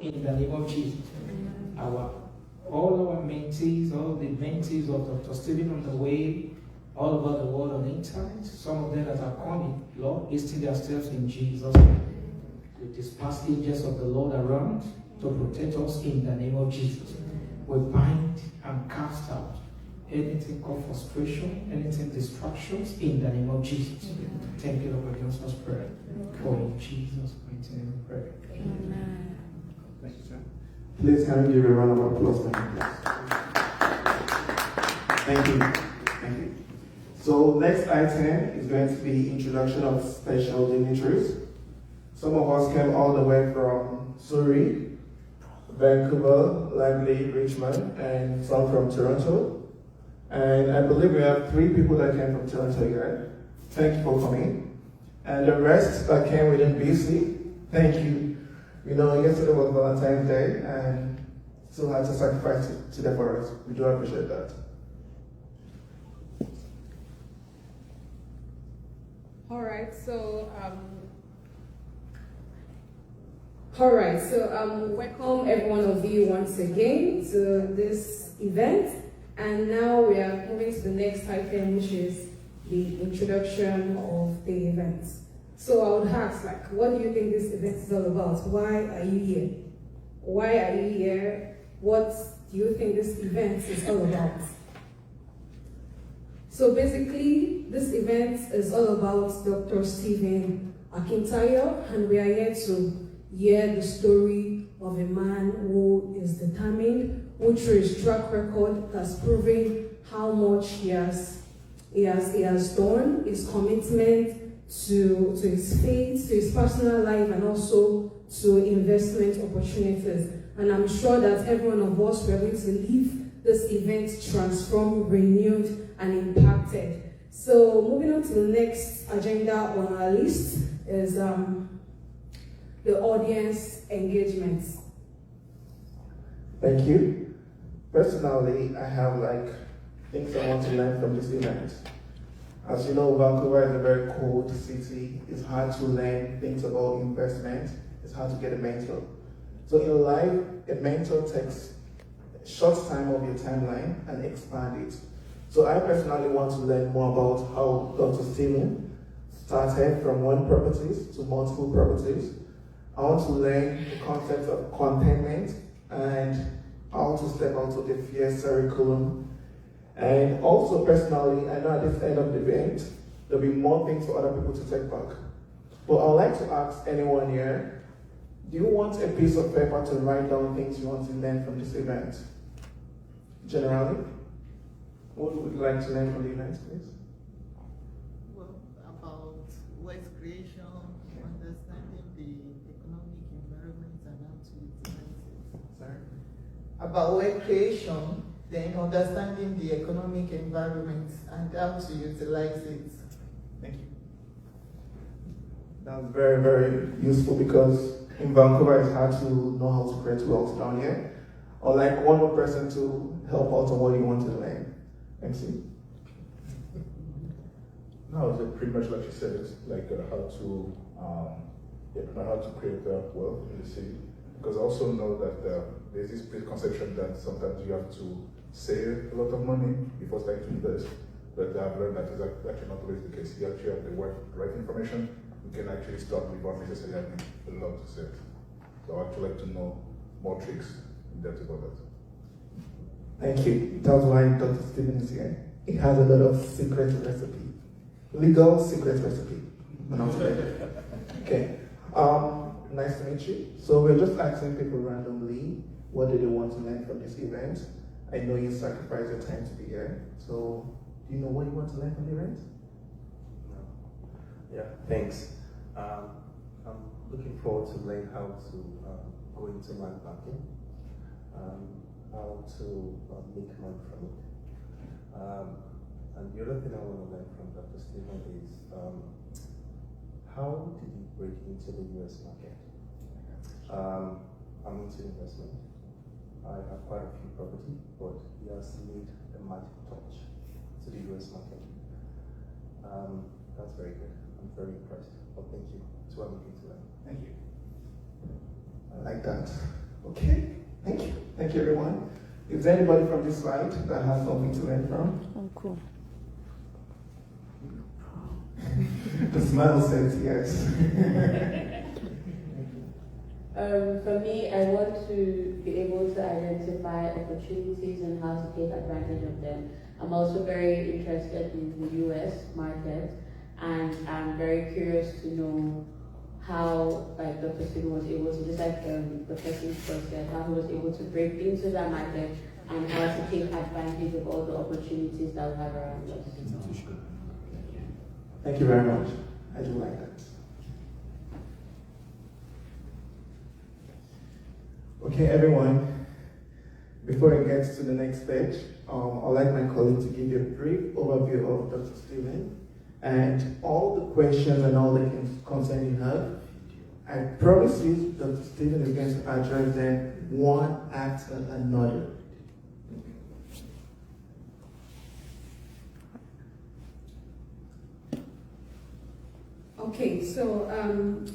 in the name of Jesus. All our mentees, all the mentees of Dr. Stephen on the way, all over the world on the internet, some of them that are coming, Lord, hasten their steps in Jesus' name. We dispatch angels of the Lord around to protect us in the name of Jesus. We bind and cast out anything called frustration, anything distractions in the name of Jesus. Thank you, Lord, against us prayer. For in Jesus' mighty name we pray. Amen. Thank you, sir. Please, can we give a round of applause? Thank you. Thank you. So, next item is going to be introduction of special dignitaries. Some of us came all the way from Surrey, Vancouver, Langley, Richmond, and some from Toronto. And I believe we have 3 people that came from Toronto here. Thank you for coming. And the rest that came within BC, thank you. You know, yesterday was Valentine's Day, and still had to sacrifice today for us. We do appreciate that. All right, so welcome every one of you once again to this event. And now we are moving to the next item, which is the introduction of the event. So I would ask, what do you think this event is all about? Why are you here? Why are you here? What do you think this event is all about? So basically, this event is all about Dr. Stephen Akintayo, and we are here to hear the story of a man who is determined, who through his track record has proven how much he has done, his commitment to his faith, to his personal life, and also to investment opportunities. And I'm sure that every one of us were going to leave this event transformed, renewed, and impacted. So moving on to the next agenda on our list is the audience engagement. Thank you. Personally, I have things I want to learn from this event. As you know, Vancouver is a very cold city. It's hard to learn things about investment. It's hard to get a mentor. So in life, a mentor takes a short time of your timeline and expand it. So I personally want to learn more about how Dr. Stephen started from one properties to multiple properties. I want to learn the concept of contentment and how to step out of the fear curriculum. And also personally, I know at this end of the event, there'll be more things for other people to take back. But I would like to ask anyone here, do you want a piece of paper to write down things you want to learn from this event? Generally, what would you like to learn from the event, please? Well, about wealth creation, understanding the economic environment and how to utilize it. Sorry? About wealth creation, then understanding the economic environment and how to utilize it. Thank you. That's very, very useful because in Vancouver it's hard to know how to create wealth down here. Or one more person to help out on what you want to learn. MC? No, it's pretty much like you said, it's how to create wealth in the city. Because I also know that there's this preconception that sometimes you have to save a lot of money before starting to invest. But I've learned that is actually not always the case. You actually have the right information, you can actually start without necessarily having a lot to save. So I'd actually like to know more tricks in depth about that. Thank you. That's why Dr. Stephen is here. He has a lot of secret recipe. Legal secret recipe. Okay. Nice to meet you. So we're just asking people randomly what do they want to learn from this event. I know you sacrificed your time to be here. So do you know what you want to learn from the event? No. Yeah, thanks. I'm looking forward to learn how to go into land banking, how to make money from it. And the other thing I want to learn from Dr. Stephen is how did he break into the US market? I'm into investment. I have quite a few property, but he has made a magic touch to the US market. That's very good. I'm very impressed. But thank you. It's what I'm looking to learn. Thank you. I like that. Okay, thank you. Thank you, everyone. Is there anybody from this slide that has something to learn from? Oh, cool. The smile says yes. For me, I want to be able to identify opportunities and how to take advantage of them. I'm also very interested in the US market, and I'm very curious to know how Dr. Stephen was able to, just like the person first said, how he was able to break into that market and how to take advantage of all the opportunities that we have around us. Thank you very much. I do like that. Okay, everyone. Before I get to the next page, I'd like my colleague to give you a brief overview of Dr. Stephen and all the questions and all the concerns you have. I promise you, Dr. Stephen is going to address them one after another. Okay, so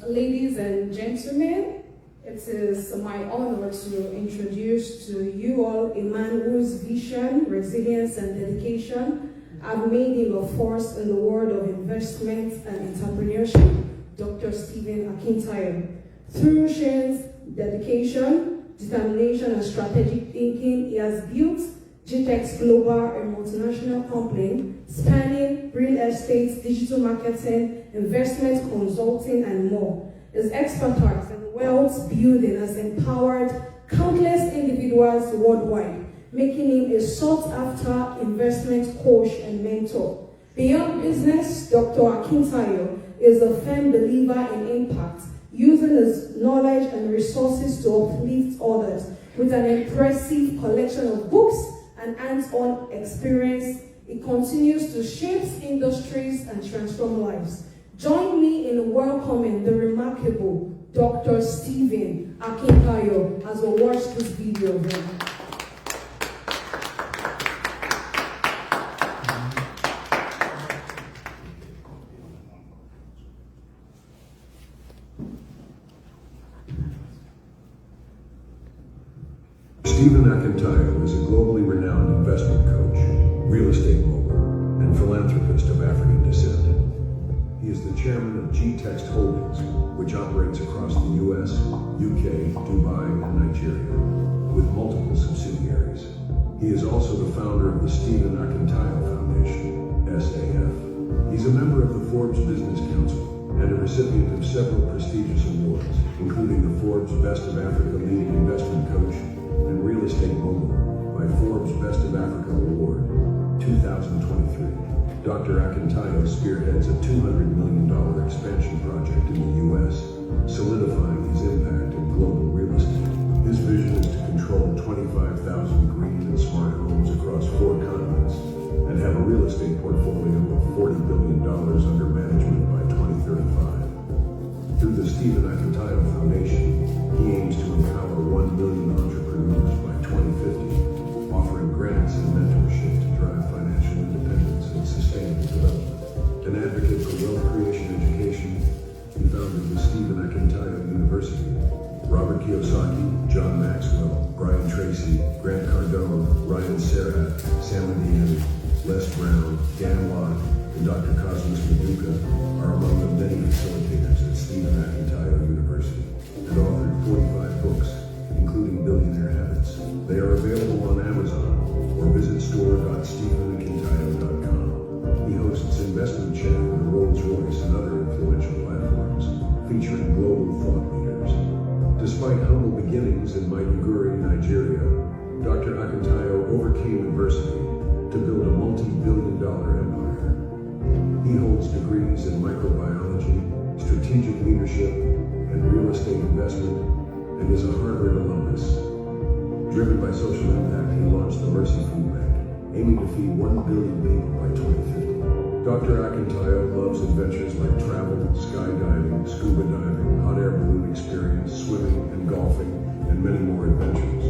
ladies and gentlemen, it is my honor to introduce to you all a man whose vision, resilience, and dedication have made him a force in the world of investment and entrepreneurship, Dr. Stephen Akintayo. Through Shane's dedication, determination, and strategic thinking, he has built GTEX Global, a multinational company spanning real estate, digital marketing, investment consulting, and more. His expertise in wealth building has empowered countless individuals worldwide, making him a sought-after investment coach and mentor. Beyond business, Dr. Akintayo is a firm believer in impact, using his knowledge and resources to uplift others. With an impressive collection of books and hands-on experience, it continues to shape industries and transform lives. Join me in welcoming the remarkable Dr. Stephen Akintayo as we watch this video. Stephen Akintayo is a globally renowned investment coach, real estate mogul, and philanthropist of African descent. He is the chairman of GTEX Holdings, which operates across the US, UK, Dubai, and Nigeria, with multiple subsidiaries. He is also the founder of the Stephen Akintayo Foundation, SAF. He's a member of the Forbes Business Council and a recipient of several prestigious awards, including the Forbes Best of Africa Leading Investment Coach and Real Estate Mogul by Forbes Best of Africa Award, 2023. Dr. Akintayo spearheads a $200 million expansion project in the U.S., solidifying his impact in global real estate. His vision is to control 25,000 green and smart homes across 4 continents and have a real estate portfolio of $40 billion under management by 2035. Through the Stephen Akintayo Foundation, he aims to empower 1 million entrepreneurs by 2050, offering grants and mentorship to drive financial independence and sustainable development. An advocate for wealth creation education, he founded the Stephen Akintayo University. Robert Kiyosaki, John Maxwell, Brian Tracy, Grant Cardone, Ryan Serhat, Sam Median, Les Brown, Dan Watt, and Dr. Cosmos Maduka are among the many facilitators at Stephen Akintayo University and authored 45 books, including Billionaire Habits. They are available on Amazon or visit store.stephenakintayo.com. He hosts investment chat with Rolls-Royce and other influential platforms, featuring global thought leaders. Despite humble beginnings in Maiduguri, Nigeria, Dr. Akintayo overcame adversity to build a multi-billion-dollar empire. He holds degrees in microbiology, strategic leadership, and real estate investment, and is a Harvard alumnus. Driven by social impact, he launched the Mercy Food Bank, aiming to feed 1 billion people by 2050. Dr. Akintayo loves adventures like travel, skydiving, scuba diving, hot air balloon experience, swimming, and golfing, and many more adventures.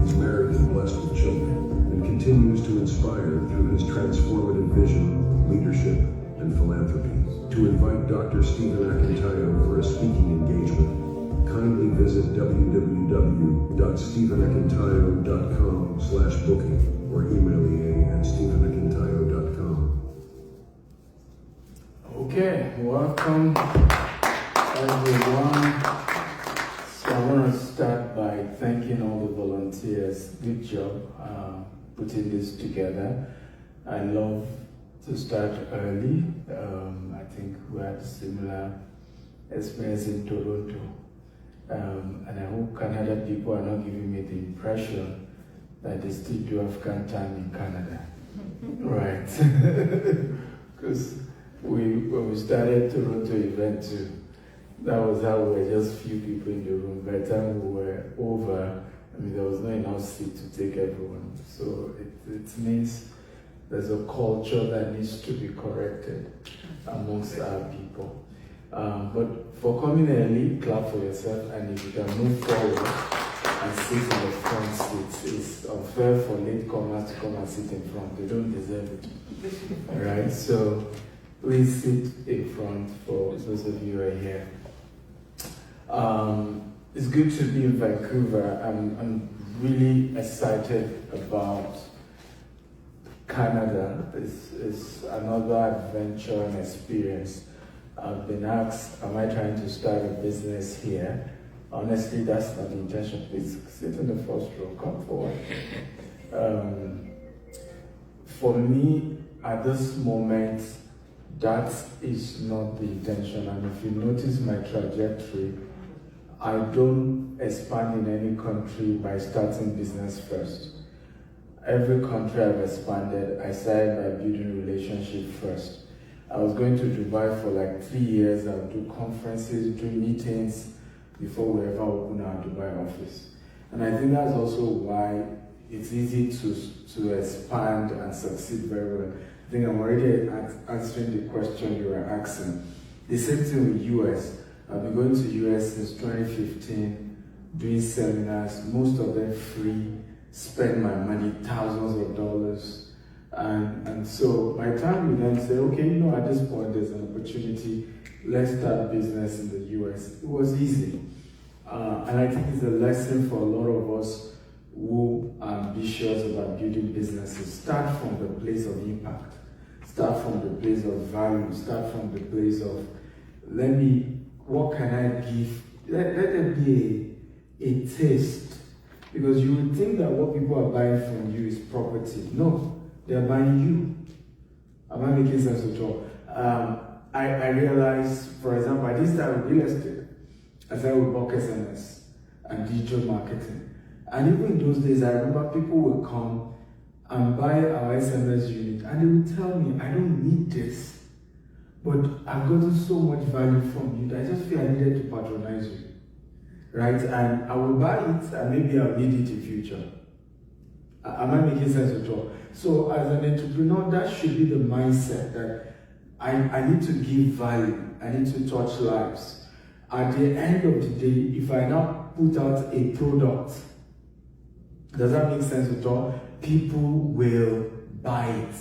He's married and blessed with children, and continues to inspire through his transformative vision, leadership, and philanthropy. To invite Dr. Stephen Akintayo for a speaking engagement, kindly visit www.stephenakintayo.com. www.stephenakintayo.com/booking or email EA@stephenakintayo.com. Okay, welcome everyone. So I want to start by thanking all the volunteers. Good job putting this together. I love to start early. I think we had a similar experience in Toronto. And I hope Canada people are not giving me the impression that they still do African time in Canada. Right. Because when we started Toronto event too, that was how we were just few people in the room. By the time we were over, there was not enough seat to take everyone. So it means there's a culture that needs to be corrected amongst our people. But for coming early, clap for yourself, and if you can move forward and sit in the front seats, it's unfair for latecomers to come and sit in front. They don't deserve it. Alright, so please sit in front for those of you who are here. It's good to be in Vancouver. I'm really excited about Canada. It's another adventure and experience. I've been asked, am I trying to start a business here? Honestly, that's not the intention. Please sit in the first row, come forward. For me, at this moment, that is not the intention. And if you notice my trajectory, I don't expand in any country by starting business first. Every country I've expanded, I started by building relationship first. I was going to Dubai for like 3 years. I would do conferences, do meetings before we ever open our Dubai office. And I think that's also why it's easy to expand and succeed very well. I think I'm already answering the question you were asking. The same thing with US. I've been going to US since 2015, doing seminars, most of them free, spend my money, thousands of dollars. And so by the time we then say, okay, at this point there's an opportunity, let's start business in the US, it was easy. And I think it's a lesson for a lot of us who are ambitious about building businesses. Start from the place of impact. Start from the place of value. Start from the place of, what can I give? Let there be a taste. Because you would think that what people are buying from you is property. No. They're buying you. Am I making sense at all? I realized, for example, I didn't start with real estate. I started with bulk SMS and digital marketing. And even in those days, I remember people would come and buy our SMS unit and they would tell me, I don't need this, but I've gotten so much value from you that I just feel I needed to patronize you. Right? And I will buy it and maybe I'll need it in future. Am I making sense at all? So as an entrepreneur, that should be the mindset that I need to give value. I need to touch lives. At the end of the day, if I now put out a product, does that make sense at all? People will buy it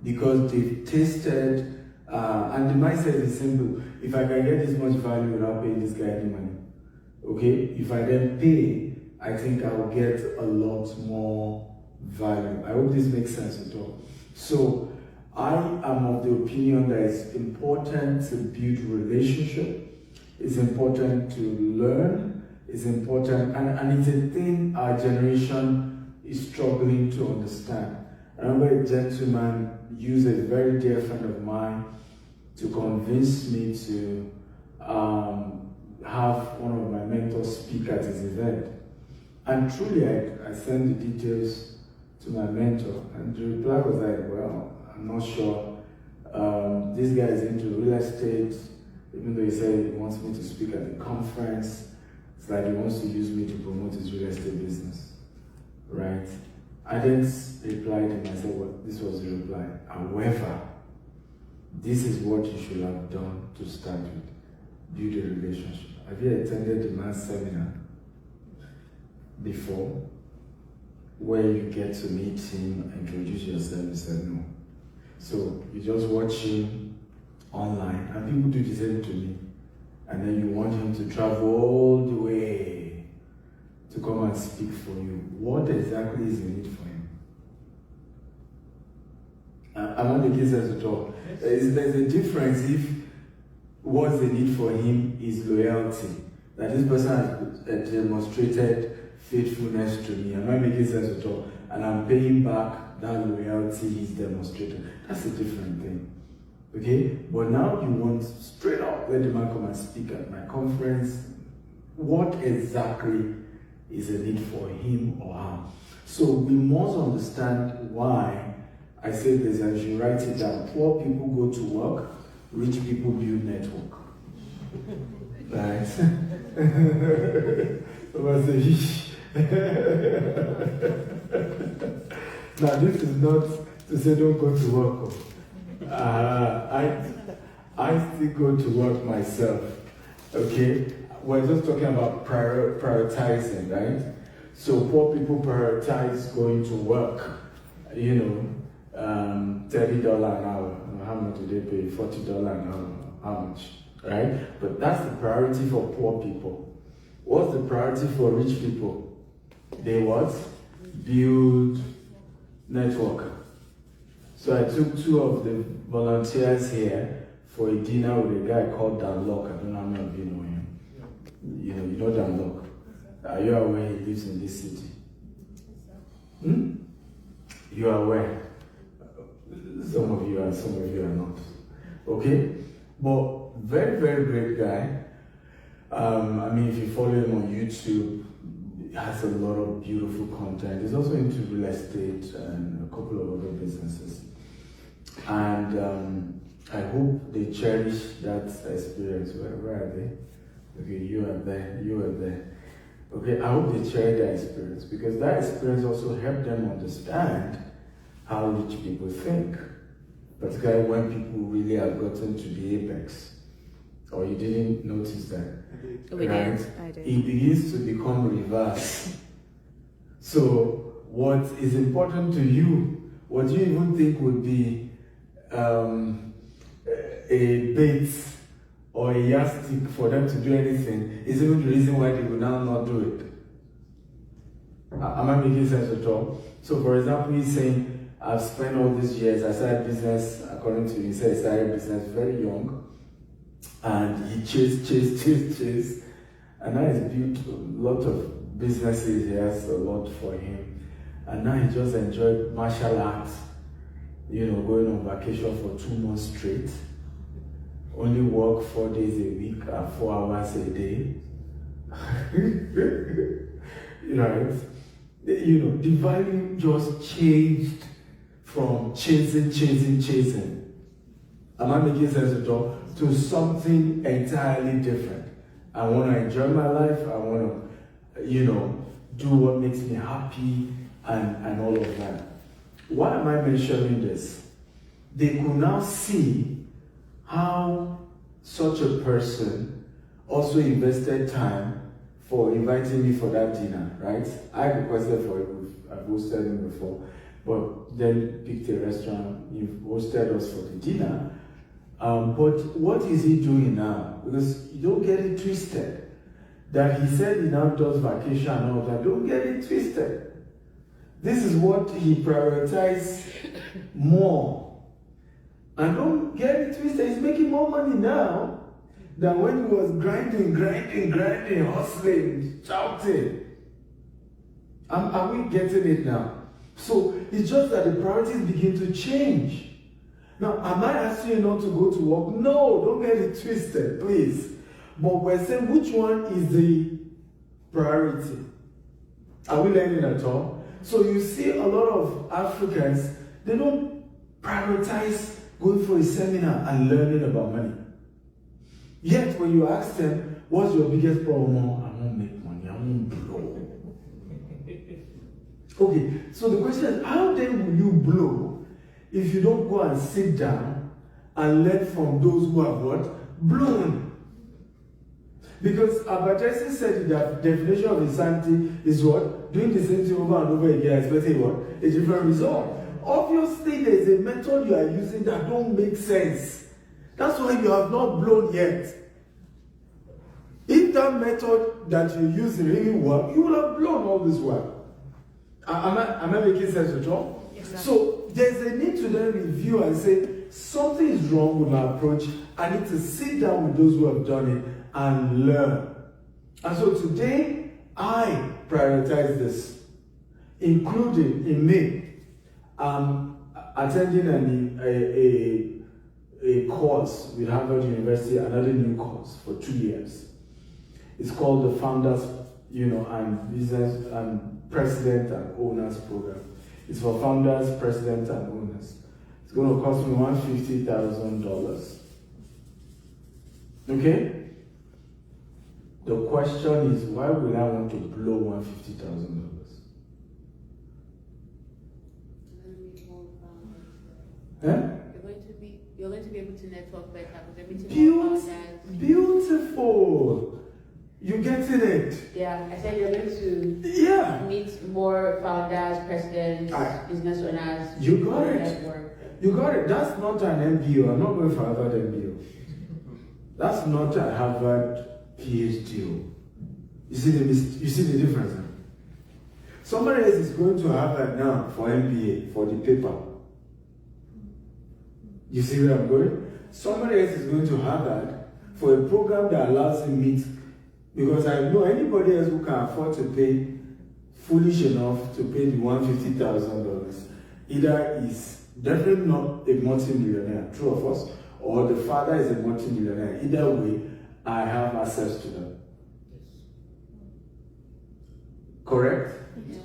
because they've tasted, and the mindset is simple. If I can get this much value without paying this guy any money, okay? If I then pay, I think I will get a lot more value. I hope this makes sense at all. So I am of the opinion that it's important to build relationship. It's important to learn. It's important, and it's a thing our generation is struggling to understand. I remember a gentleman used a very dear friend of mine to convince me to have one of my mentors speak at his event. And truly, I sent the details to my mentor, and the reply was like, well, I'm not sure. This guy is into real estate, even though he said he wants me to speak at the conference. It's like he wants to use me to promote his real estate business, right? I didn't reply to him. I said, well, this was the reply. However, this is what you should have done to start with. Build a relationship. Have you attended the man's seminar before, where you get to meet him, introduce yourself? He said no. So you just watch him online, and people do the same to me. And then you want him to travel all the way to come and speak for you, what exactly is the need for him? I'm not making sense at all. There's a difference if what's the need for him is loyalty. That this person has demonstrated faithfulness to me. I'm not making sense at all. And I'm paying back that loyalty he's demonstrated. That's a different thing. Okay? But now you want straight up, let the man come and speak at my conference. What exactly is a need for him or her? So we must understand why I say this, and you write it down. Poor people go to work, rich people build network. Right? Now this is not to say don't go to work. I still go to work myself. Okay? We're just talking about prioritizing, right? So poor people prioritize going to work, you know, $30 an hour. How much do they pay? $40 an hour. How much? Right? But that's the priority for poor people. What's the priority for rich people? They what? Build network. So I took 2 of the volunteers here for a dinner with a guy called Dan Locke. I don't know how many of you know him. You know Dan Locke. Are you aware he lives in this city? You are aware? Some of you are, some of you are not. Okay? But very, very great guy. I mean, if you follow him on YouTube, he has a lot of beautiful content. He's also into real estate and a couple of other businesses. And I hope they cherish that experience. Where are they? Okay, you are there, you are there. Okay, I hope they cherish that experience, because that experience also helped them understand how rich people think. Particularly when people really have gotten to the apex. Or you didn't notice that? We right? did. I did. It begins to become reverse. So what is important to you, what you even think would be a bait or a yardstick for them to do anything, is even the reason why they will now not do it. Am I making sense at all? So for example, he's saying, I've spent all these years, I started business, according to he said, he started business very young, and he chased, and now he's built a lot of businesses. He has a lot for him, and now he just enjoyed martial arts, going on vacation for 2 months straight, only work 4 days a week and 4 hours a day. Right? The value just changed from chasing. Am I making sense at all? To something entirely different. I want to enjoy my life. I want to, do what makes me happy and all of that. Why am I mentioning this? They could now see how such a person also invested time for inviting me for that dinner, right? I requested for it. I've hosted him before, but then picked a restaurant. You've hosted us for the dinner. But what is he doing now? Because you don't get it twisted. That he said he now does vacation and all that. Don't get it twisted. This is what he prioritized more. And don't get it twisted. He's making more money now than when he was grinding, hustling, shouting. Are we getting it now? So it's just that the priorities begin to change. Now, am I asking you not to go to work? No, don't get it twisted, please. But we're saying which one is the priority? Are we learning at all? So you see a lot of Africans, they don't prioritize going for a seminar and learning about money. Yet when you ask them, what's your biggest problem? I won't make money, I won't blow. Okay, so the question is, how then will you blow if you don't go and sit down and learn from those who have what? Blown. Because advertising said that the definition of insanity is what? Doing the same thing over and over again, expecting what? A different result. Obviously, there's a method you are using that don't make sense. That's why you have not blown yet. If if that method that you use really work, you will have blown all this work. Am I making sense at all? Exactly. So there's a need to then review and say, something is wrong with my approach. I need to sit down with those who have done it and learn. And so today, I prioritize this, including in May, attending a course with Harvard University, another new course for 2 years. It's called the Founders, and Business and President and Owners Program. It's for founders, presidents, and owners. It's going to cost me $150,000. Okay? The question is, why would I want to blow $150,000? You're going to be able to network better because everything Beautiful. You getting it? Yeah, I said you're going to meet more founders, presidents, business owners. You got it. You got it. That's not an MBO. I'm not going for Harvard MBO. That's not a Harvard PhD. You see the difference? Huh? Somebody else is going to Harvard now for MBA, for the paper. You see where I'm going? Somebody else is going to Harvard for a program that allows him to meet, because I know anybody else who can afford to pay, foolish enough to pay the $150,000, either is definitely not a multi-millionaire, true of us, or the father is a multi-millionaire. Either way, I have access to them. Correct? Yeah.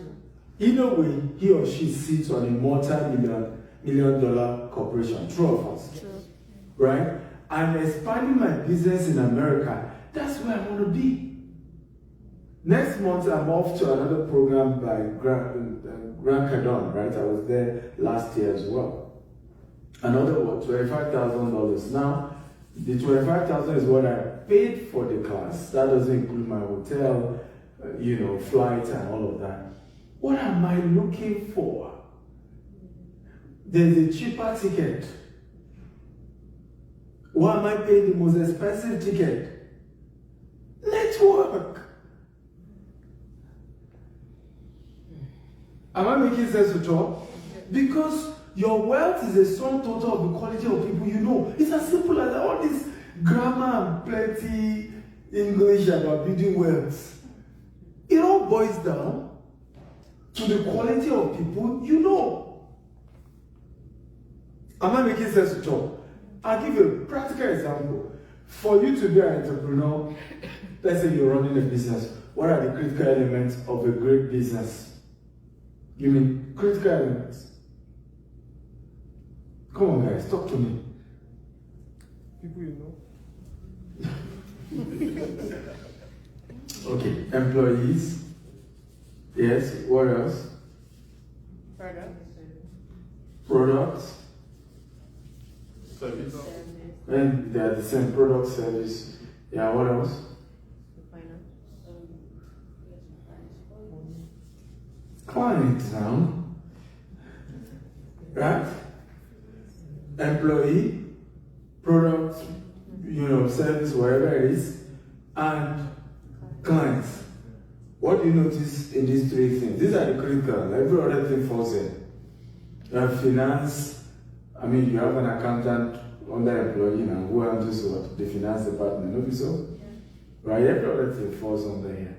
Either way, he or she sits on a multi-million dollar corporation. True of us. True. Right? I'm expanding my business in America. That's where I want to be. Next month, I'm off to another program by Grant Cardone, right? I was there last year as well. Another $25,000. Now, the $25,000 is what I paid for the class. That doesn't include my hotel, flights and all of that. What am I looking for? There's a cheaper ticket. Why am I paying the most expensive ticket? Network. Am I making sense at all? Because your wealth is a sum total of the quality of people you know. It's as simple as that. All this grammar and plenty English about building wealth. It all boils down to the quality of people you know. Am I making sense at all? I'll give you a practical example. For you to be an entrepreneur, let's say you're running a business, what are the critical elements of a great business? Give me critical elements. Come on, guys, talk to me. People you know. Okay, employees. Yes, what else? Products. Service. And they are the same product, service. Yeah, what else? Clients now. Right? Employee, product, service, wherever it is, and clients. What do you notice in these three things? These are the critical. Every other thing falls in. You have finance. You have an accountant under employee now who handles what? The finance department. Don't you so? Yeah. Right? Every other thing falls under here.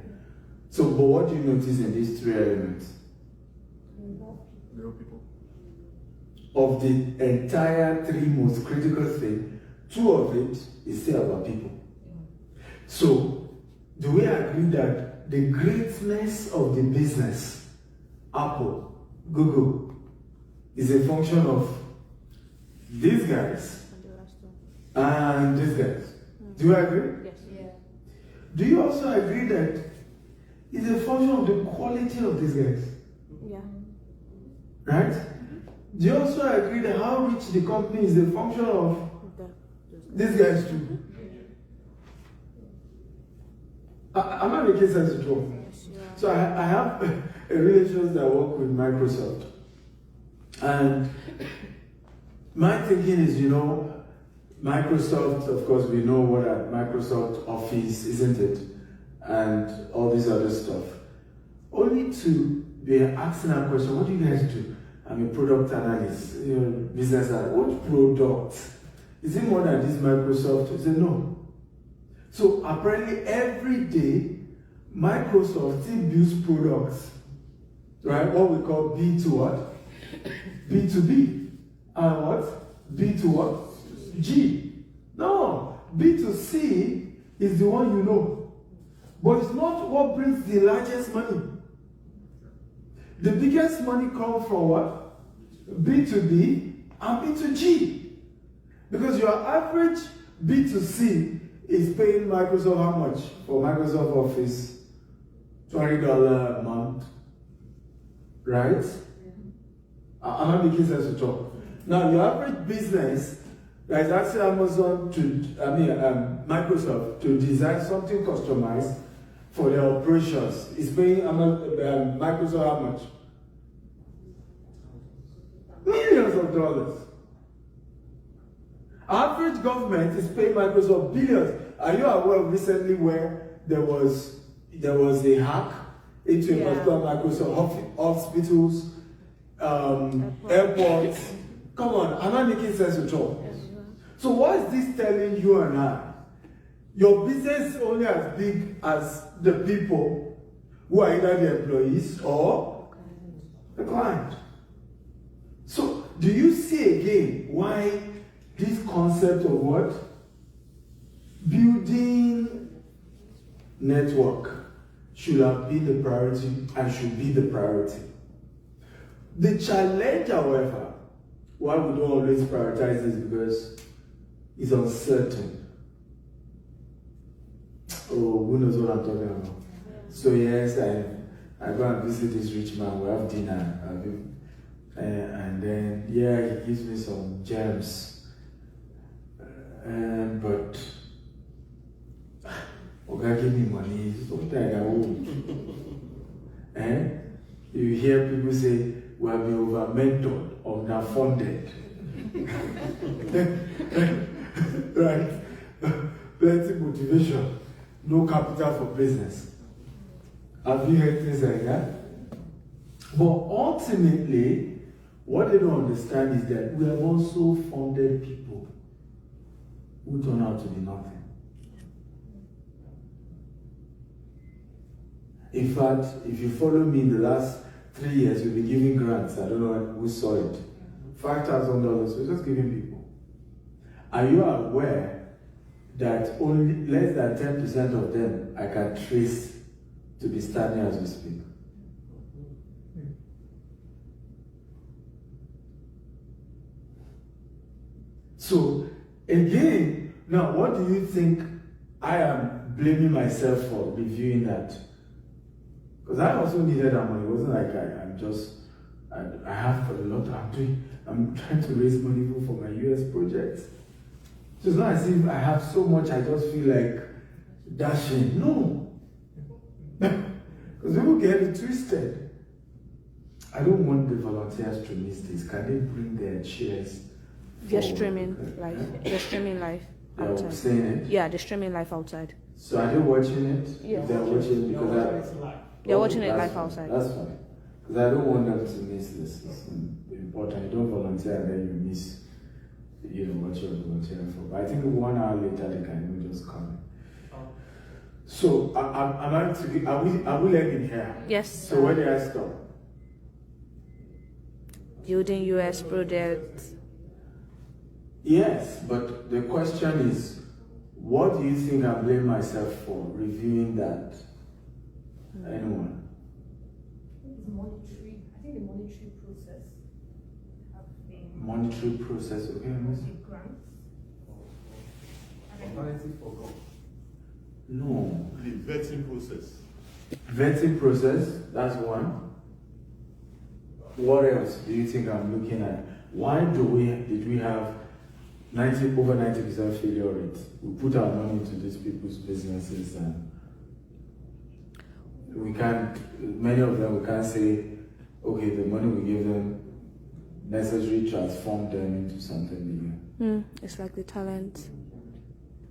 So, but what do you notice in these three elements? Real people. Of the entire three most critical things, two of it is still about people. So, do we agree that the greatness of the business, Apple, Google, is a function of these guys and these guys? Do you agree? Yes. Yeah. Do you also agree that it's a function of the quality of these guys? Yeah. Right? Do you also agree that how rich the company is a function of these guys too? Am I making sense at all? So I have a relationship that I work with Microsoft. And my thinking is, Microsoft, of course, we know what a Microsoft Office, isn't it? and all this other stuff. Only to be asking a question, what do you guys do? I'm a product analyst, business analyst. What product? Is it more than this Microsoft? He said, no. So apparently every day, Microsoft still builds products, right? What we call B to what? B2B. And what? B to what? G. No. B to C is the one you know. But it's not what brings the largest money. The biggest money comes from what? B2B and B2G. Because your average B2C is paying Microsoft how much for Microsoft Office? $20 a month. Right? I'm not making sense at all. Now, your average business, like asking Amazon Microsoft to design something customized for their operations, is paying Microsoft how much? Millions of dollars. Average government is paying Microsoft billions. Are you aware of recently where there was a hack into a particular Microsoft hospitals, airports? Come on, I'm not making sense at all. So what is this telling you and I? Your business is only as big as the people who are either the employees or the client. So do you see again why this concept of what? Building network should have been the priority and should be the priority. The challenge, however, why we don't always prioritize is because it's uncertain. Oh, who knows what I'm talking about? So yes, I go and visit this rich man, we have dinner, and then he gives me some gems, but okay, give me money, sometimes I won't. You hear people say, we have been over-mentored or underfunded. Right? Plenty motivation, no capital for business. Have you heard things like that? But ultimately, what they don't understand is that we have also funded people who turn out to be nothing. In fact, if you follow me in the last 3 years, we've been giving grants. I don't know who saw it. $5,000, we're just giving people. Are you aware that only less than 10% of them I can trace to be standing as we speak? So, again, now what do you think I am blaming myself for reviewing that? Because I also needed that money. It wasn't like I have a lot I'm doing. I'm trying to raise money for my US projects. So it's not as if I have so much I just feel like dashing. No. Because people get it twisted. I don't want the volunteers to miss this. Can they bring their chairs? They're streaming live. They're streaming live outside. They're saying it? Yeah, they're streaming live outside. So are they watching it? Yes. They're watching it because They're watching it live fine. outside. That's fine. Because I don't want them to miss this. It's important. You don't volunteer and then you miss, what you're volunteering for. But I think 1 hour later they can even just come. So are we learning here? Yes. So where did I stop? Building US projects. Yes, but the question is, what do you think I blame myself for reviewing that? Anyone? Monetary. I think the monetary process have been Monetary process, okay, miss? grants. No. The vetting process. Vetting process, that's one. What else do you think I'm looking at? Why did we have over 90% failure rate? We put our money into these people's businesses and many of them we can't say, okay, the money we give them necessarily transform them into something bigger. It's like the talent.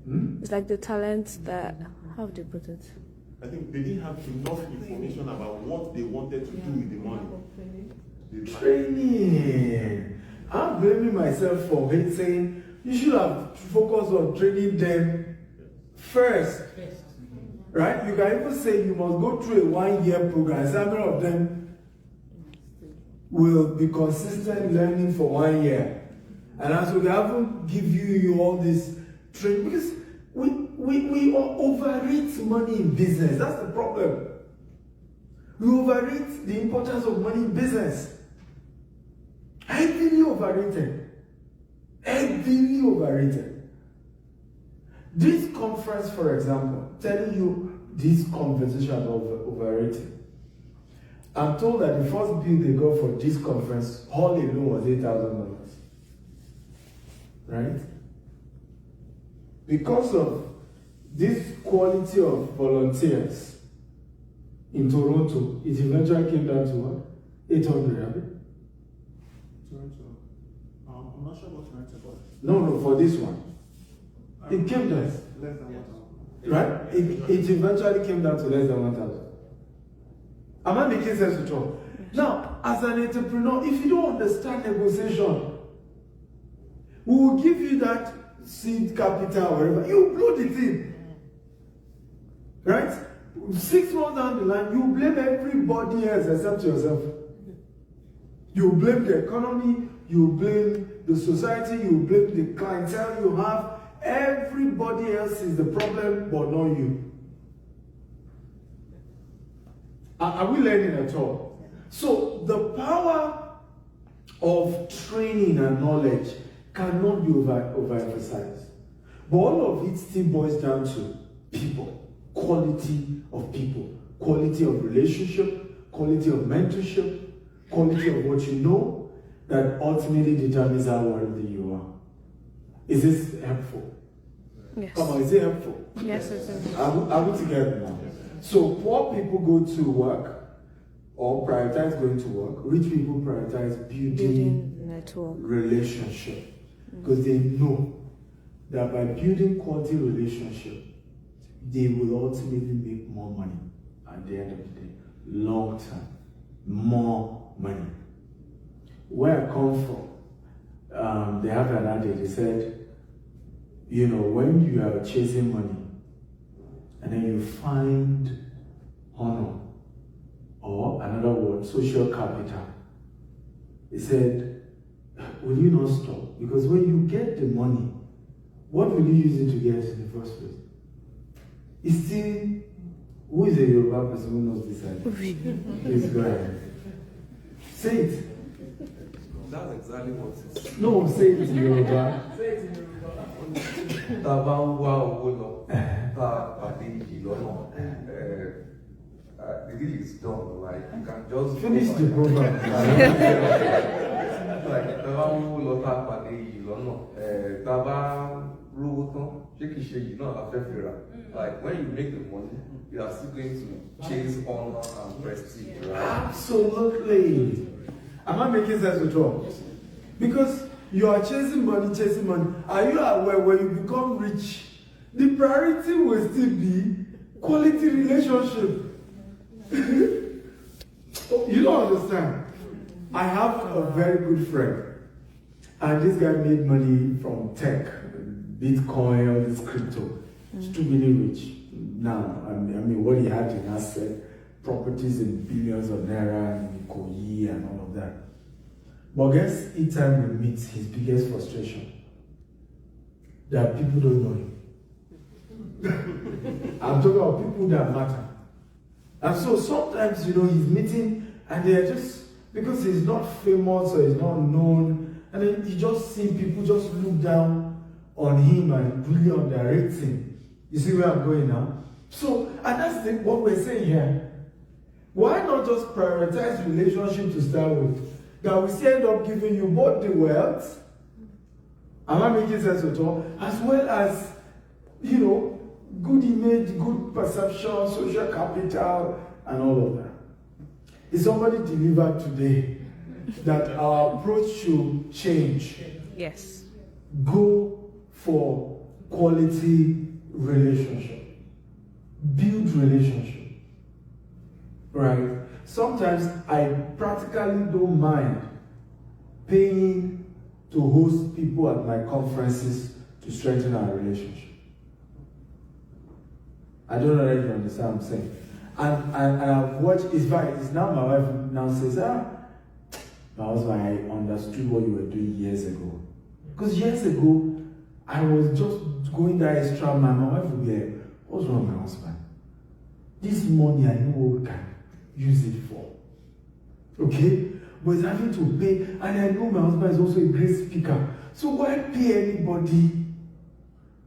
Hmm? It's like the talent that, how do you put it? I think they didn't have enough information about what they wanted to do with the money. Training. I'm blaming myself for saying you should have focused on training them first. Right? You can even say you must go through a 1-year program. Some of them will be consistent learning for 1 year. And as we haven't give you all this training, because we overrate money in business. That's the problem. We overrate the importance of money in business. Heavily overrated. Heavily overrated. This conference, for example, telling you this conversation about overrated. I'm told that the first bill they got for this conference, all alone, was $8,000. Right? Because of this quality of volunteers in Toronto, it eventually came down to what? 800, right? Toronto. I'm not sure what Toronto was. No, for this one. It came down. Less than 1,000. Right? It eventually came down to less than 1,000. Am I making sense at all? Now, as an entrepreneur, if you don't understand negotiation, we will give you that seed capital or whatever. You blow the thing. Right? 6 months down the line, you blame everybody else except yourself. You blame the economy, you blame the society, you blame the clientele you have. Everybody else is the problem, but not you. Are we learning at all? So the power of training and knowledge cannot be overemphasized. But all of it still boils down to people, quality of people, quality of relationship, quality of mentorship, quality of what you know, that ultimately determines how worthy you are. Is this helpful? Yes. Come on, is it helpful? Yes, it is. Are we together now? So poor people go to work or prioritize going to work. Rich people prioritize building network relationship. Because they know that by building quality relationship, they will ultimately make more money at the end of the day. Long term. More money. Where I come from, they have an adage, they said, you know, when you are chasing money and then you find honor, or another word, social capital, he said, will you not stop? Because when you get the money, what will you use it to get in the first place? It's still, who is a Yoruba person who knows this idea? Please go ahead. Say it. That's exactly what it is. No, say it in Yoruba. Say it in Yoruba. Tàbá ń wá owó lọ, tá a pàdé ìjì lọ́nà. The deal is done. Like you can just finish the program. Like tàbá ń wó lọ, tá a pàdé ìjì lọ́nà. Tàbá rówó tán, ṣé kìí ṣe yìí náà la fẹ́ fi rà? Like when you make the money, you are still going to chase honor and prestige, right? Absolutely. Am I making sense at all? Because you are chasing money. Are you aware when you become rich, the priority will still be quality relationship? You don't understand. I have a very good friend, and this guy made money from tech, Bitcoin, all this crypto. Stupidly rich. Now, I mean, what he had in asset, properties in billions of naira, and Koyi, and all of that. But guess each time we meet, his biggest frustration that people don't know him. I'm talking about people that matter. And so sometimes, you know, he's meeting and they're just, because he's not famous or he's not known, and then you just see people just look down on him and really underrate him. You see where I'm going now? So, and that's what we're saying here. Why not just prioritize relationship to start with? That we still end up giving you both the wealth, am I making sense at all? As well as, you know, good image, good perception, social capital, and all of that. Is somebody delivered today that our approach should change? Yes. Go for quality relationship. build relationship, right? Sometimes I practically don't mind paying to host people at my conferences to strengthen our relationship. I don't know if you understand what I'm saying. And I've watched, it's now my wife now says, my husband, I understood what you were doing years ago. Because years ago, I was just going that extra mile. My wife would be like, what's wrong with my husband? This money, I know what we can use it for. Okay? But having to pay, and I know my husband is also a great speaker. So why pay anybody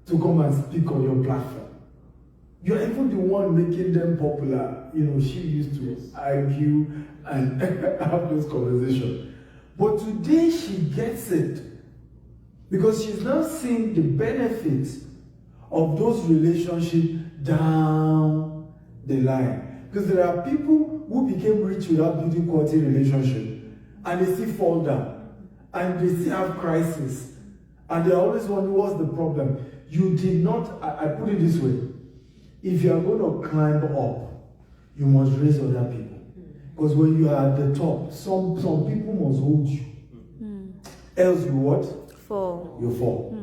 to come and speak on your platform? You're even the one making them popular. You know, she used to argue and have those conversations. But today she gets it. Because she's now seeing the benefits of those relationships down the line. Because there are people who became rich without building quality relationships, and they still fall down, and they still have crisis, and they always wonder what's the problem. You did not, I put it this way, if you are going to climb up, you must raise other people. Because when you are at the top, some people must hold you. Else you what? Fall. You fall.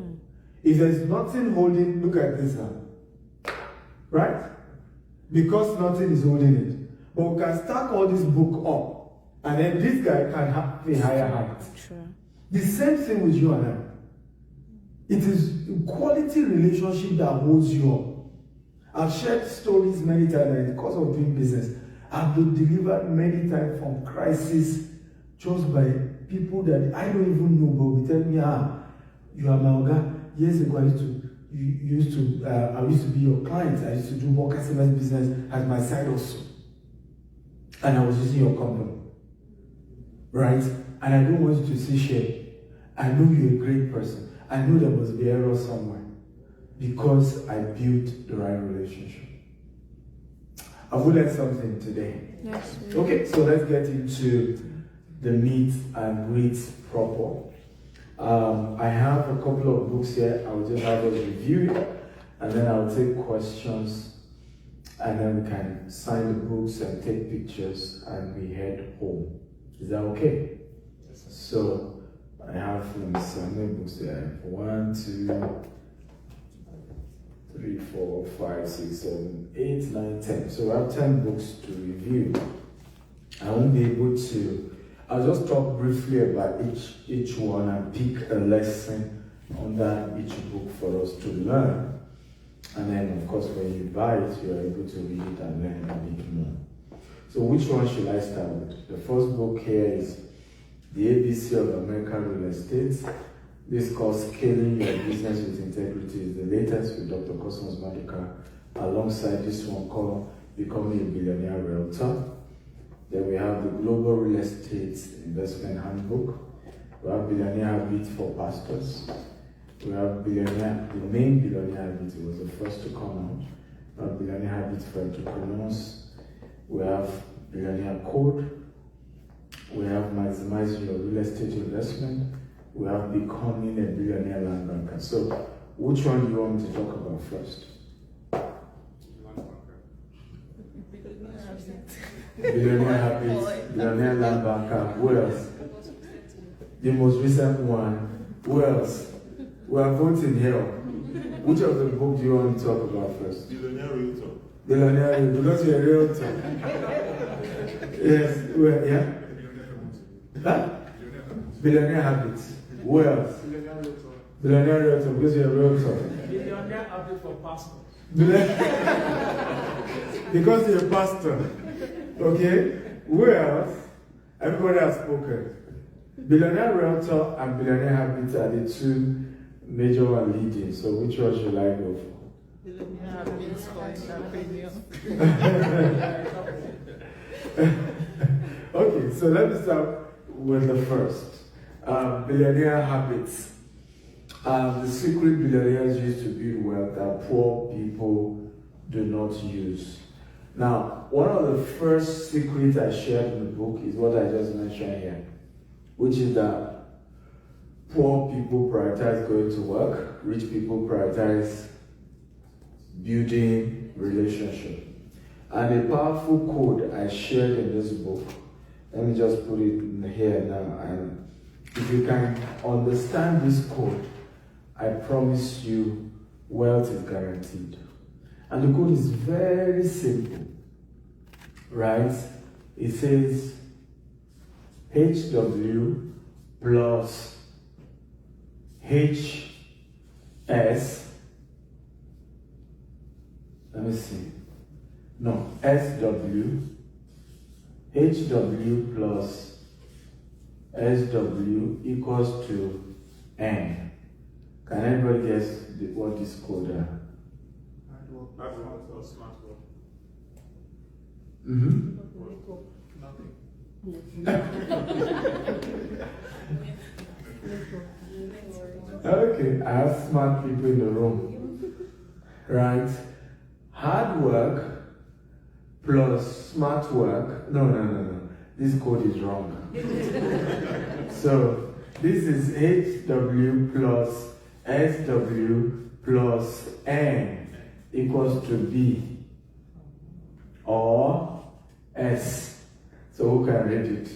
If there's nothing holding, look at this now. Right? Because nothing is holding it. But we can stack all this book up, and then this guy can have a higher height. True. The same thing with you and I. It is quality relationship that holds you up. I've shared stories many times, and because of doing business, I've been delivered many times from crisis just by people that I don't even know, but will tell me, you are my Oga. Years ago, I used to be your client. I used to do more customer business at my side also. And I was using your company. Right? And I don't want you to see shame. I know you're a great person. I know there must be error somewhere. Because I built the right relationship. Have we learned something today? Yes. Okay, so let's get into the meat and greets proper. I have a couple of books here. I will just have us review it, and then I'll take questions, and then we can sign the books and take pictures, and we head home. Is that okay? Yes, sir. So I have how many books there? 1, 2, 3, 4, 5, 6, 7, 8, 9, 10. So I have 10 books to review. I won't be able to. I'll just talk briefly about each one and pick a lesson under each book for us to learn. And then, of course, when you buy it, you are able to read it and learn a bit more. So which one should I start with? The first book here is The ABC of American Real Estate. This is called Scaling Your Business with Integrity. It's the latest with Dr. Cosmos Maduka, alongside this one called Becoming a Billionaire Realtor. Then we have the Global Real Estate Investment Handbook. We have Billionaire Habits for Pastors. We have the main Billionaire Habit. It was the first to come out. We have Billionaire Habits for Entrepreneurs. We have Billionaire Code. We have Maximizing Your Real Estate Investment. We have Becoming a Billionaire Land Banker. So, which one do you want me to talk about first? Billionaire Habits, Billionaire Land Banker. Who else? The most recent one. Who else? We are voting here. Which of the book do you want to talk about first? Billionaire Realtor. Billionaire Realtor, because you're a realtor. Yes, well, yeah? Huh? Billionaire Habits. Who else? Billionaire Realtor. Billionaire Realtor, because you're a realtor. Billionaire Habit for Pastors. Because you're a pastor. Okay? Who else? Everybody has spoken. Billionaire Realtor and Billionaire Habits are the two major one leading. So which one should I go for? Billionaire Habits for Entrepreneurs. Okay, so let me start with the first. Billionaire Habits. The secret billionaires use to build wealth that poor people do not use. Now, one of the first secrets I shared in the book is what I just mentioned here, which is that poor people prioritize going to work, rich people prioritize building relationship. And a powerful code I shared in this book, let me just put it in here now, and if you can understand this code, I promise you wealth is guaranteed. And the code is very simple, right? It says HW plus HS, let me see, no, SW, HW plus SW equals to N. Can anybody guess what this code is? Hard work or smart work? Mm-hmm. Okay, I have smart people in the room. Right? Hard work plus smart work. No. This code is wrong. So, this is HW plus SW plus N equals to B or S. So, who can read it?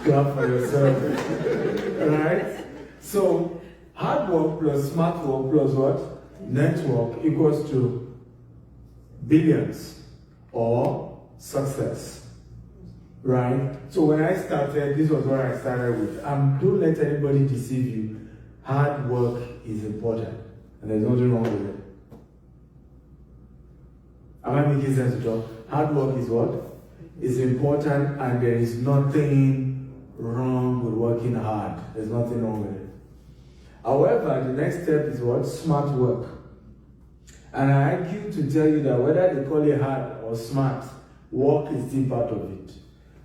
Clap for yourself. Right? So, hard work plus smart work plus what? Network equals to billions or success. Right? So when I started, this was what I started with. Don't let anybody deceive you. Hard work is important. And there's nothing wrong with it. Am I making sense, John? Hard work is what? It's important, and there is nothing wrong with working hard. There's nothing wrong with it. However, the next step is what? Smart work. And I argue to tell you that whether they call it hard or smart, work is still part of it.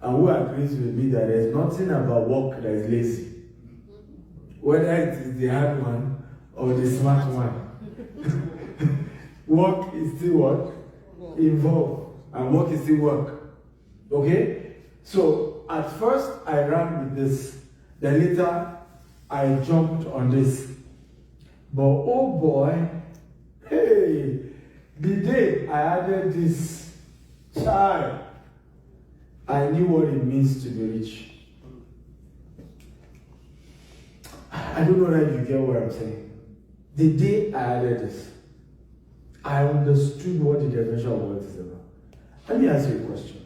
And who agrees with me that there's nothing about work that is lazy? Whether it is the hard one or the smart one. Work is still what? Involved. And work is still work. Okay? So, at first I ran with this. Then later, I jumped on this. But oh boy, hey, the day I added this child, I knew what it means to be rich. I don't know that you get what I'm saying. The day I added this, I understood what the definition of wealth is about. Let me ask you a question.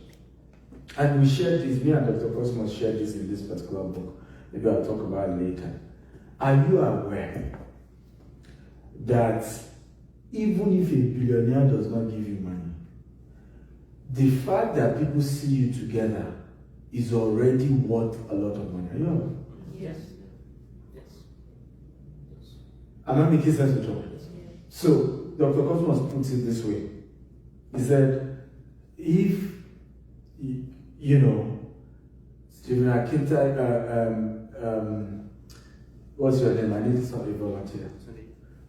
And we shared this, me and Dr. Cosmos shared this in this particular book. Maybe I'll talk about it later. Are you aware that even if a billionaire does not give you money, the fact that people see you together is already worth a lot of money? Are you aware? Yes. Am I making sense with you? So, Dr. Cosmos puts it this way. He said, if, Stephen Akintayo, what's your name? I need somebody volunteer.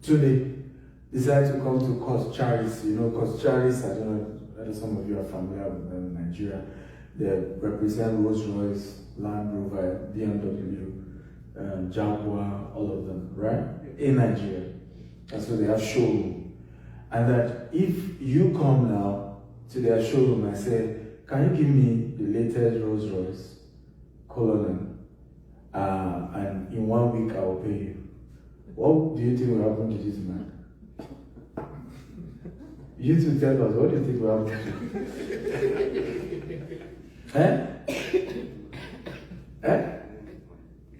Today, decided to come to Cos Charis. Cos Charis, I don't know whether some of you are familiar with them in Nigeria. They represent Rolls Royce, Land Rover, BMW, Jaguar, all of them, right? In Nigeria. And so they have showroom. And that if you come now to their showroom and say, can you give me the latest Rolls Royce Colonel? And in 1 week I will pay you. What do you think will happen to this man? You two tell us, what do you think will happen?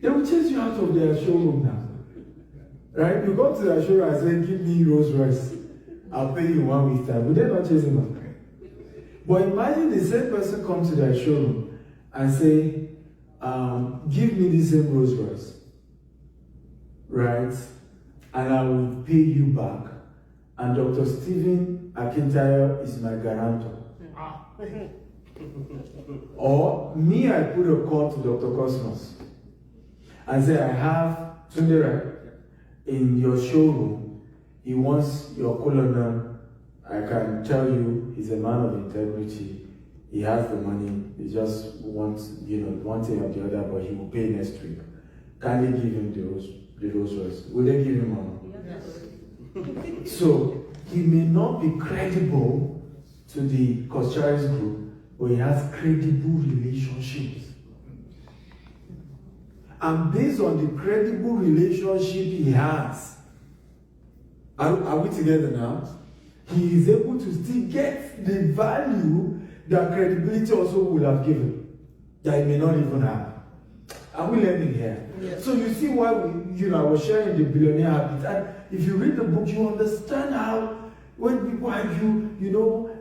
They will chase you out of their showroom now. Right? You go to their showroom and say, give me Rolls Royce. I'll pay you 1 week's time. Would they not chase him out? But imagine the same person comes to their showroom and say, give me the same Rolls Royce. Right? And I will pay you back. And Dr. Stephen Akintayo is my guarantor. Or me, I put a call to Dr. Cosmos and say, I have Tunde in your showroom. He wants your colonel I can tell you he's a man of integrity. He has the money. He just wants, one thing or the other, but he will pay next week. Can they give him the Rolls Royce? Will they give him money? Yes. So he may not be credible to the Koschari's group, but he has credible relationships. And based on the credible relationship he has, are we together now? He is able to still get the value that credibility also would have given, that he may not even have. Are we learning here? Yes. So you see why I was sharing the billionaire habit. And if you read the book, you understand how when people argue,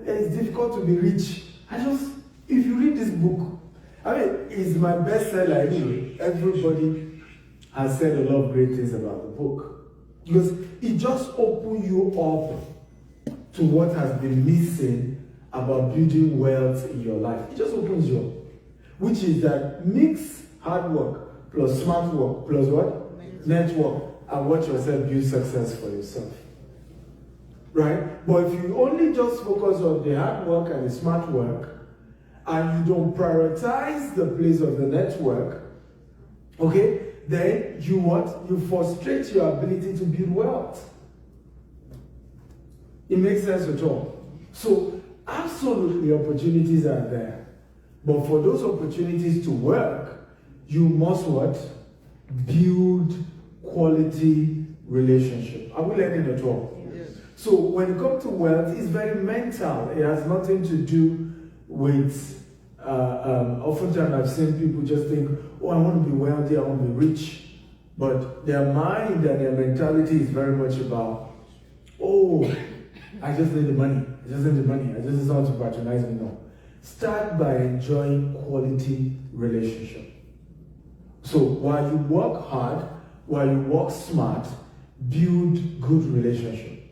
it's difficult to be rich. If you read this book, it's my bestseller anyway. Everybody has said a lot of great things about the book. Because it just opens you up to what has been missing about building wealth in your life. It just opens you up. Which is that mix hard work plus smart work plus what? Network. And watch yourself build success for yourself. Right? But if you only just focus on the hard work and the smart work, and you don't prioritize the place of the network, okay, then you frustrate your ability to build wealth. It makes sense at all. So, absolutely opportunities are there. But for those opportunities to work, you must what? Build quality relationship. Are we learning at all? Yes. So when it comes to wealth, it's very mental. It has nothing to do with, oftentimes I've seen people just think, I want to be wealthy, I want to be rich. But their mind and their mentality is very much about, I just need the money. I just need the money. I just want to patronize me. No. Start by enjoying quality relationship. So while you work hard, while you work smart, build good relationship.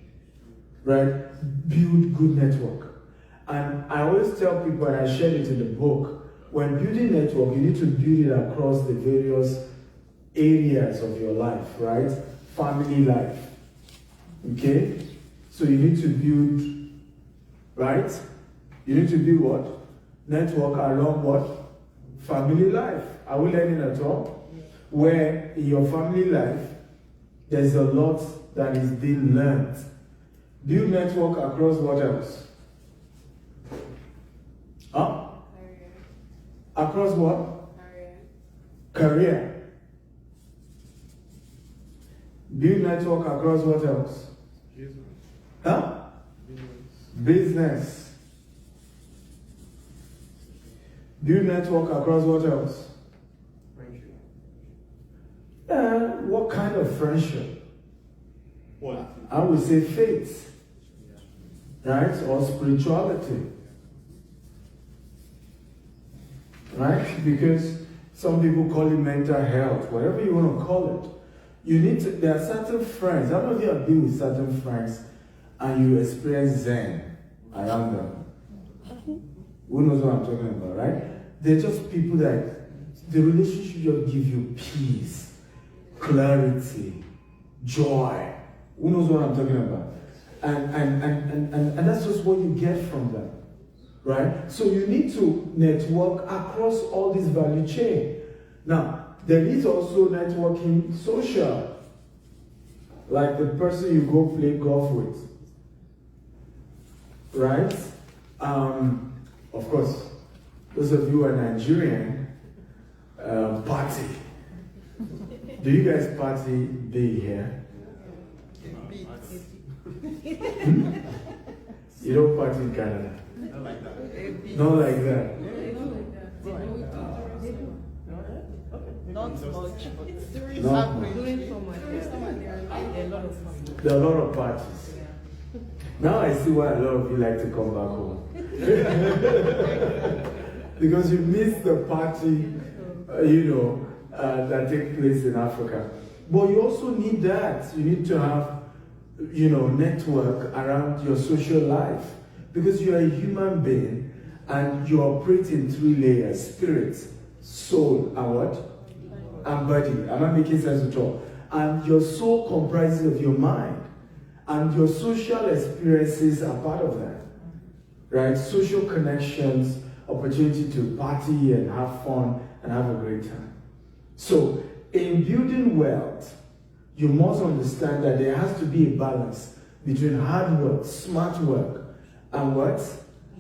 Right? Build good network. And I always tell people, and I shared it in the book, when building network, you need to build it across the various areas of your life, right? Family life. Okay? So you need to build, right? You need to build what? Network along what? Family life. Are we learning at all? Where in your family life, there's a lot that is being learned. Build network across what else? Huh? Career. Across what? Career. Build network across what else? Business. Huh? Business. Build network across what else? Friendship. What kind of friendship? Quality. I would say faith. Right? Or spirituality. Right? Because some people call it mental health, whatever you want to call it. There are certain friends. How many of you have been with certain friends and you experience Zen around them? Who knows what I'm talking about, right? They're just people that the relationship just give you peace, clarity, joy. Who knows what I'm talking about? And that's just what you get from them, right? So you need to network across all this value chain. Now, there is also networking social, like the person you go play golf with, right? Of course, those of you who are Nigerian, party. Do you guys party big here? You don't party in Canada? Not like that. Not like that. Not much, but Not much. There are a lot of parties. Now I see why a lot of you like to come back home. Because you miss the party, that take place in Africa. But you also need that. You need to have, network around your social life. Because you are a human being and you operate in 3 layers: spirit, soul, and what? And body. Am I making sense at all? And your soul comprises of your mind. And your social experiences are part of that, right? Social connections, opportunity to party and have fun and have a great time. So, in building wealth, you must understand that there has to be a balance between hard work, smart work, and what?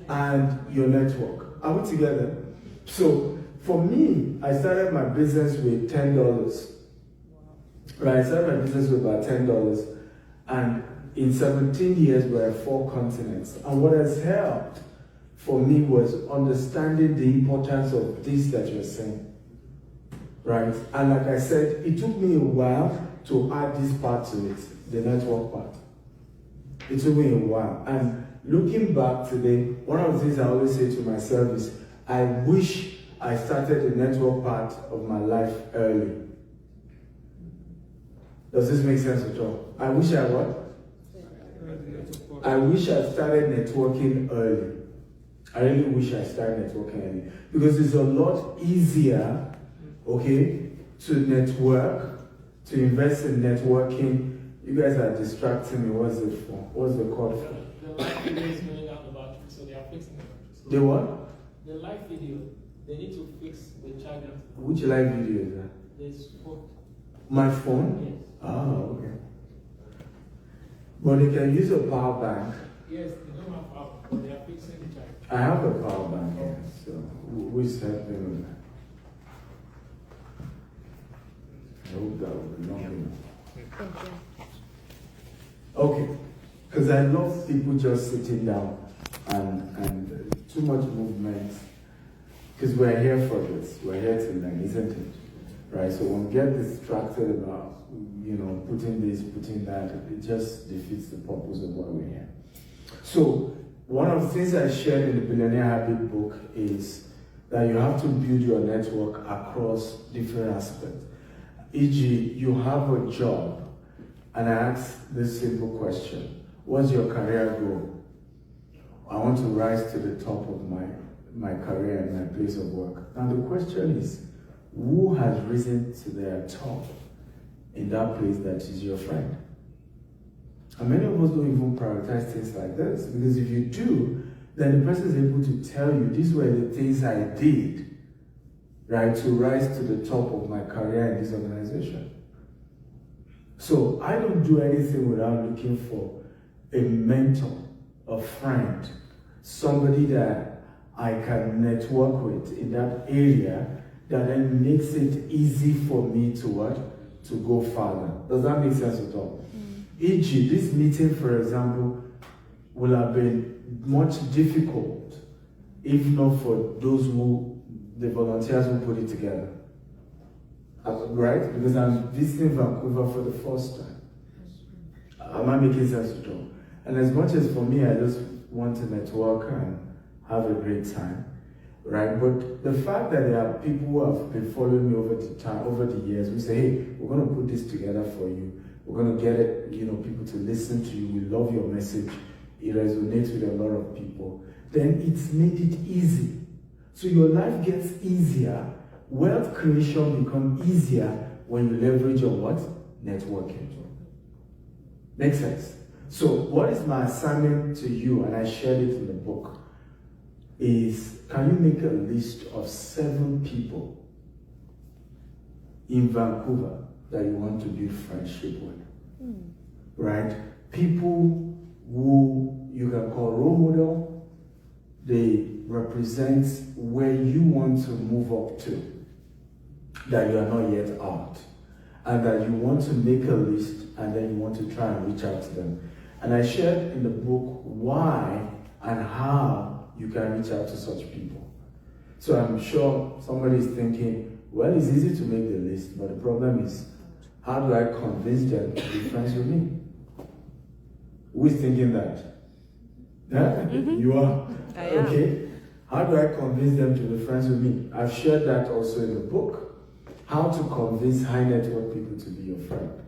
And your network. Are we together? So, for me, I started my business with $10. Right, I started my business with about $10. And in 17 years, we're at 4 continents. And what has helped for me was understanding the importance of this that you're saying. Right? And like I said, it took me a while to add this part to it, the network part. It took me a while. And looking back today, one of the things I always say to myself is, I wish I started the network part of my life early. Does this make sense at all? I wish I what? I wish I started networking early. I really wish I started networking early. Because it's a lot easier, okay, to network, to invest in networking. You guys are distracting me. What's it for? What's the call for? The live video is going out the battery, so they are fixing it. The what? The live video, they need to fix the charger. Which live video is that? There's phone. My phone? Yes. Ah, okay. But they can use a power bank. Yes, they don't have power, but they are fixing the charger. I have a power bank here, so who's helping with that? I hope that will be long enough. Okay, because I love people just sitting down and too much movement. Because we're here for this, we're here to learn, isn't it? Right, so when we get distracted about, putting this, putting that, it just defeats the purpose of why we're here. So, one of the things I shared in the Billionaire Habit book is that you have to build your network across different aspects. E.g., you have a job, and I ask this simple question: what's your career goal? I want to rise to the top of my career and my place of work. Now the question is, who has risen to their top in that place that is your friend? And many of us don't even prioritize things like this, because if you do, then the person is able to tell you, these were the things I did, right, to rise to the top of my career in this organization. So I don't do anything without looking for a mentor, a friend, somebody that I can network with in that area that then makes it easy for me to what? To go further. Does that make sense at all? E.g., this meeting, for example, will have been much difficult if not for the volunteers who put it together. Right? Because I'm visiting Vancouver for the first time. Am I making sense at all? And as much as for me, I just want to network and have a great time, right? But the fact that there are people who have been following me over the years, we say, hey, we're going to put this together for you. We're going to get it, people to listen to you. We love your message. It resonates with a lot of people. Then it's made it easy. So your life gets easier. Wealth creation becomes easier when you leverage on what? Networking. Makes sense? So what is my assignment to you, and I shared it in the book, is can you make a list of 7 people in Vancouver that you want to build friendship with? Right? People who you can call role model, they represent where you want to move up to, that you are not yet out, and that you want to make a list and then you want to try and reach out to them. And I shared in the book why and how you can reach out to such people. So I'm sure somebody is thinking, well, it's easy to make the list, but the problem is, how do I convince them to be friends with me? Who is thinking that? Yeah? You are? I am. Okay. How do I convince them to be friends with me? I've shared that also in the book. How to convince high network people to be your friend.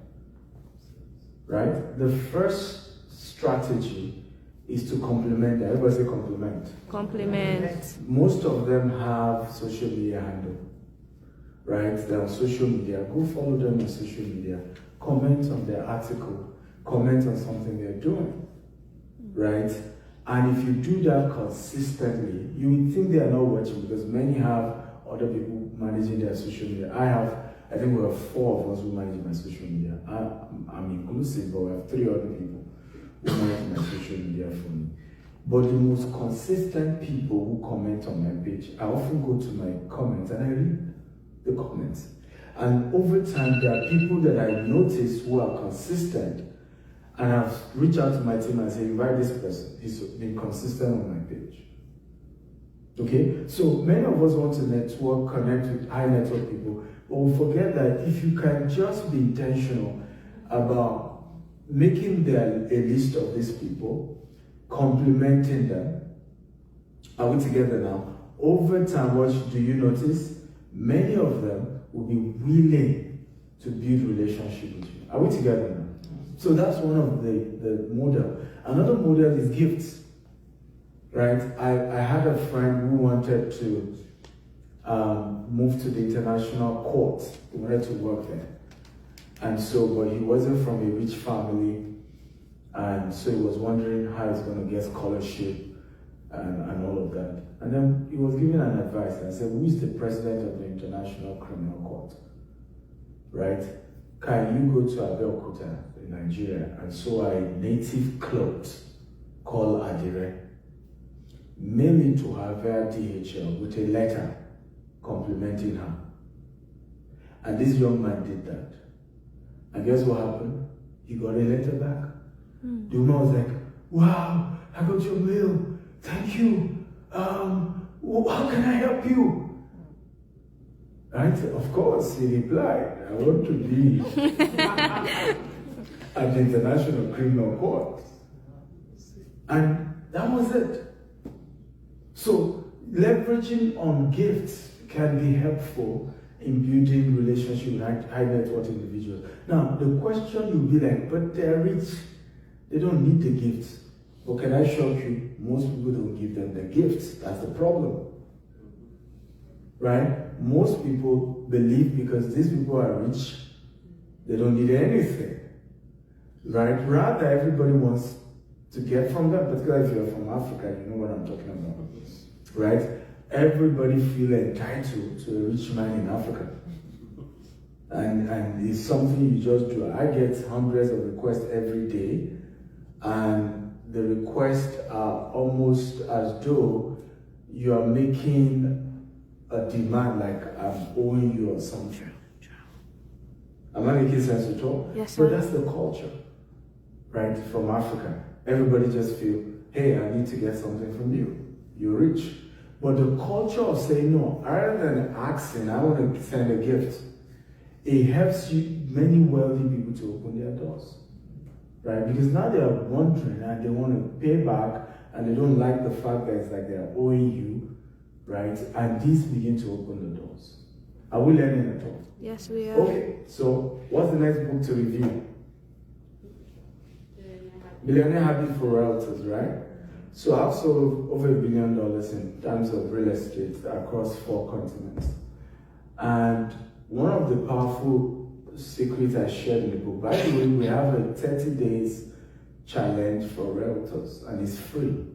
Right? The first strategy is to compliment. Everybody say compliment. Compliment. Most of them have social media handle. Right? They're on social media. Go follow them on social media. Comment on their article. comment on something they're doing, right? And if you do that consistently, you would think they are not watching because many have other people managing their social media. I think we have 4 of us who manage my social media. I'm inclusive, but we have 3 other people who manage my social media for me. But the most consistent people who comment on my page, I often go to my comments and I read the comments. And over time, there are people that I notice who are consistent, and I've reached out to my team and said, invite this person. He's been consistent on my page. Okay? So many of us want to network, connect with high network people, but we forget that if you can just be intentional about making a list of these people, complimenting them. Are we together now? Over time, what do you notice? Many of them will be willing to build relationship with you. Are we together now? So that's one of the model. Another model is gifts, right? I had a friend who wanted to move to the international court. He wanted to work there. And so, but he wasn't from a rich family. And so he was wondering how he's going to get scholarship and all of that. And then he was given an advice. And I said, who is the president of the International Criminal Court? Right? Can you go to Abeokuta in Nigeria and sew a native cloth called Adire? Mail it to her via DHL with a letter complimenting her. And this young man did that. And guess what happened? He got a letter back. The woman was like, wow, I got your mail. Thank you. How can I help you? Right? Of course, he replied, I want to be at the International Criminal Court. And that was it. So, leveraging on gifts can be helpful in building relationships with high net worth individuals. Now, the question you'll be like, but they're rich. They don't need the gifts. But can I shock you? Most people don't give them the gifts. That's the problem. Right? Most people believe because these people are rich, they don't need anything. Right? Rather, everybody wants to get from them, particularly if you're from Africa, you know what I'm talking about. Right? Everybody feels entitled to a rich man in Africa. And it's something you just do. I get hundreds of requests every day. And the requests are almost as though you are making a demand, like I'm owing you or something. Am I making sense at all? Yes, sir. But that's the culture, right, from Africa. Everybody just feel, hey, I need to get something from you. You're rich. But the culture of saying no, rather than asking, I want to send a gift, it helps you, many wealthy people, to open their doors. Right? Because now they are wondering and they want to pay back and they don't like the fact that it's like they are owing you, right? And these begin to open the doors. Are we learning at all? Yes, we are. Okay, so what's the next book to review? Billionaire Habit for Realtors, right? So I've sold over $1 billion in terms of real estate across 4 continents. And one of the powerful secret I shared in the book. By the way, we have a 30 days challenge for realtors, and it's free.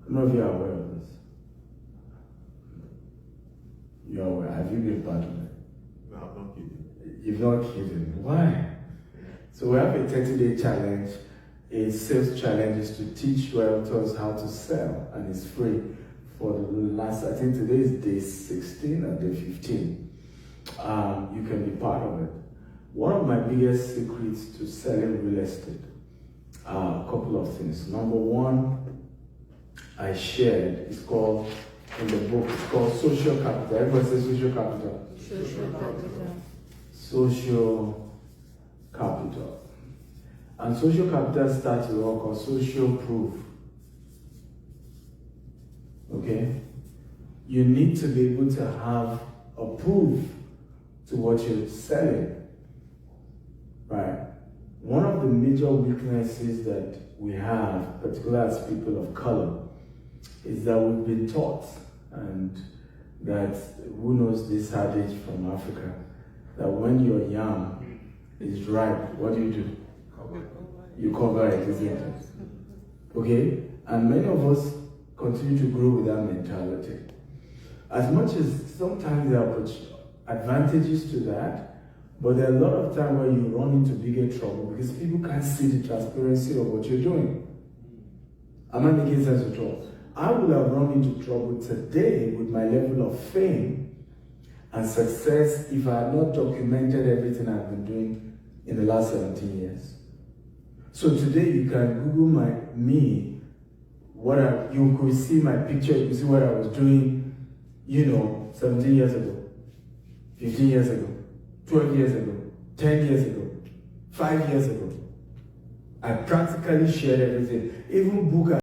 How many of you are aware of this? You're aware. Have you been part of it? No, I'm not kidding. You're not kidding. Why? So we have a 30-day challenge. A sales challenge is to teach realtors how to sell, and it's free for the last, I think today is day 16 or day 15. You can be part of it. One of my biggest secrets to selling real estate are a couple of things. Number one, I shared, it's called, in the book, it's called social capital. Everybody say social capital. Social capital. Social capital. And social capital starts with what we call social proof. Okay? You need to be able to have a proof to what you're selling. Right? One of the major weaknesses that we have, particularly as people of color, is that we've been taught, and that, who knows this adage from Africa, that when your yam is ripe, what do? you cover it, isn't it? Okay? And many of us continue to grow with that mentality. As much as sometimes there are advantages to that, but there are a lot of times where you run into bigger trouble because people can't see the transparency of what you're doing. Am I making sense at all? I would have run into trouble today with my level of fame and success if I had not documented everything I've been doing in the last 17 years. So today you can Google you could see my picture, you could see what I was doing, 17 years ago, 15 years ago, 12 years ago, 10 years ago, 5 years ago. I practically shared everything. Even book